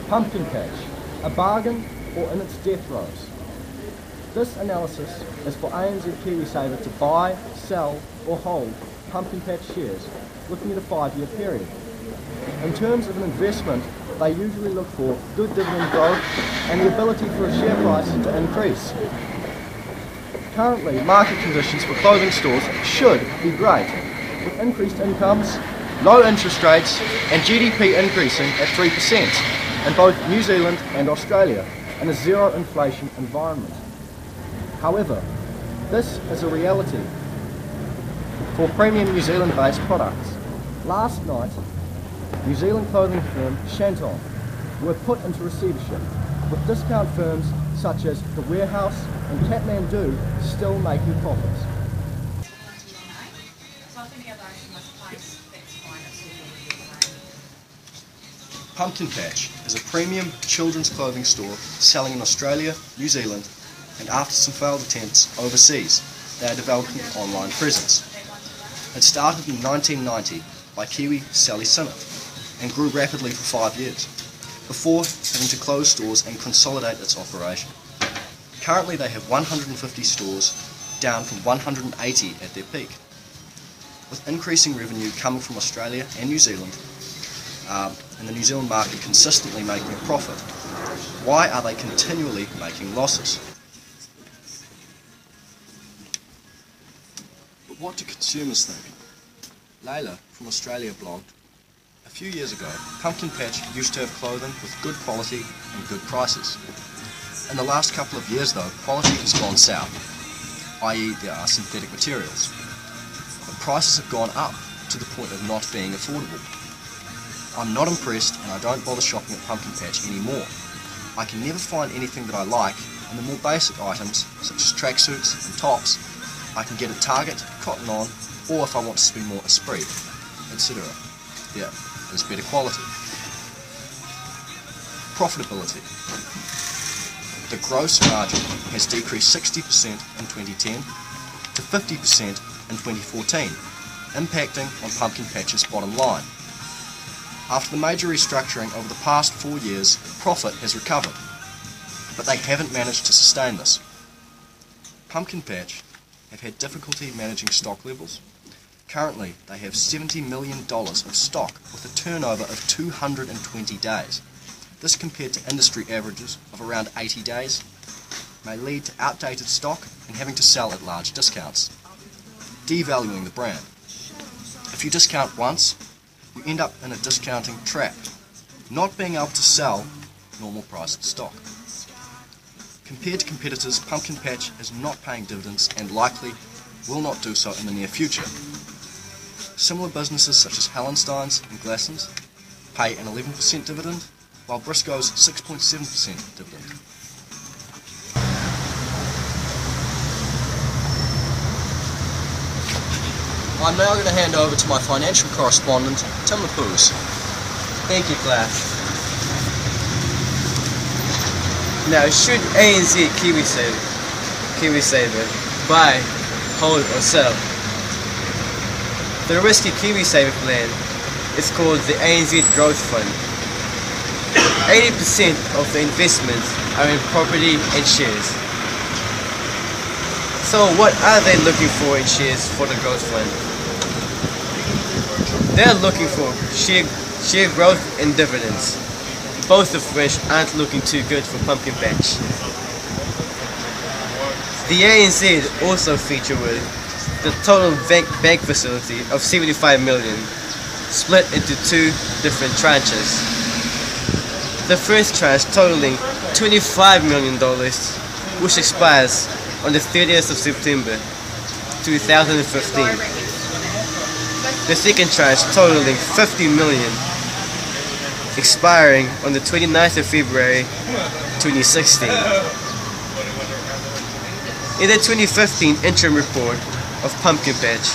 Pumpkin Patch, a bargain or in its death throes? This analysis is for ANZ KiwiSaver to buy, sell or hold Pumpkin Patch shares looking at a 5-year period. In terms of an investment, they usually look for good dividend growth and the ability for a share price to increase. Currently, market conditions for clothing stores should be great, with increased incomes, low interest rates and GDP increasing at 3% in both New Zealand and Australia in a zero inflation environment. However, this is a reality for premium New Zealand based products. Last night, New Zealand clothing firm Shanton were put into receivership, with discount firms such as The Warehouse and Kathmandu still making profits. Pumpkin Patch is a premium children's clothing store selling in Australia, New Zealand, and after some failed attempts overseas, they are developing an online presence. It started in 1990 by Kiwi Sally Sinnott and grew rapidly for 5 years, before having to close stores and consolidate its operation. Currently they have 150 stores, down from 180 at their peak. With increasing revenue coming from Australia and New Zealand, and the New Zealand market consistently making a profit, why are they continually making losses? But what do consumers think? Layla from Australia blogged, "A few years ago, Pumpkin Patch used to have clothing with good quality and good prices. In the last couple of years though, quality has gone south, i.e. there are synthetic materials. But prices have gone up to the point of not being affordable. I'm not impressed and I don't bother shopping at Pumpkin Patch anymore. I can never find anything that I like, and the more basic items, such as tracksuits and tops, I can get at Target, Cotton On, or if I want to spend more, Esprit, etc. There is better quality." Profitability. The gross margin has decreased 60% in 2010 to 50% in 2014, impacting on Pumpkin Patch's bottom line. After the major restructuring over the past 4 years, profit has recovered, but they haven't managed to sustain this. Pumpkin Patch have had difficulty managing stock levels. Currently, they have $70 million of stock with a turnover of 220 days. This, compared to industry averages of around 80 days, may lead to outdated stock and having to sell at large discounts, devaluing the brand. If you discount once, you end up in a discounting trap, not being able to sell normal priced stock. Compared to competitors, Pumpkin Patch is not paying dividends and likely will not do so in the near future. Similar businesses such as Hallensteins and Glassons pay an 11% dividend, while Briscoe's 6.7% dividend. I'm now going to hand over to my financial correspondent, Tim Lapouse. Thank you, class. Now, should ANZ KiwiSaver buy, hold or sell? The risky KiwiSaver plan is called the ANZ Growth Fund. 80% of the investments are in property and shares. So what are they looking for in shares for the growth fund? They're looking for share growth and dividends, both of which aren't looking too good for Pumpkin Patch. The ANZ also feature with the total bank facility of 75 million, split into 2 different tranches. The first tranche totaling $25 million, which expires on the 30th of September 2015. The second tranche totaling $50 million, expiring on the 29th of February 2016. In the 2015 interim report of Pumpkin Patch,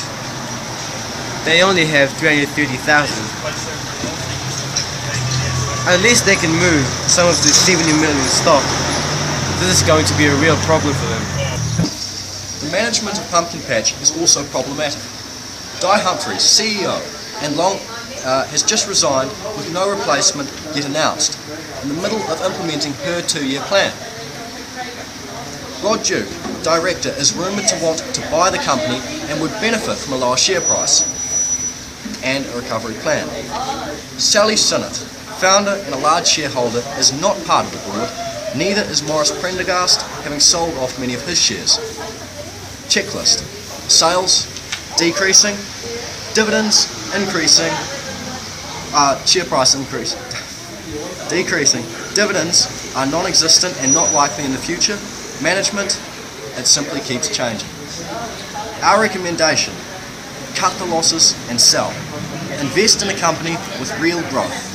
they only have 330,000. Unless they can move some of the 70 million stock, this is going to be a real problem for them. The management of Pumpkin Patch is also problematic. Di Humphries, CEO, and has just resigned with no replacement yet announced. in the middle of implementing her 2-year plan. Rod Duke, director, is rumoured to want to buy the company and would benefit from a lower share price and a recovery plan. Sally Sinnott, founder and a large shareholder, is not part of the board, neither is Maurice Prendergast, having sold off many of his shares. Checklist: sales decreasing, dividends increasing, share price increase decreasing, dividends are non-existent and not likely in the future, management, it simply keeps changing. Our recommendation: cut the losses and sell. Invest in a company with real growth.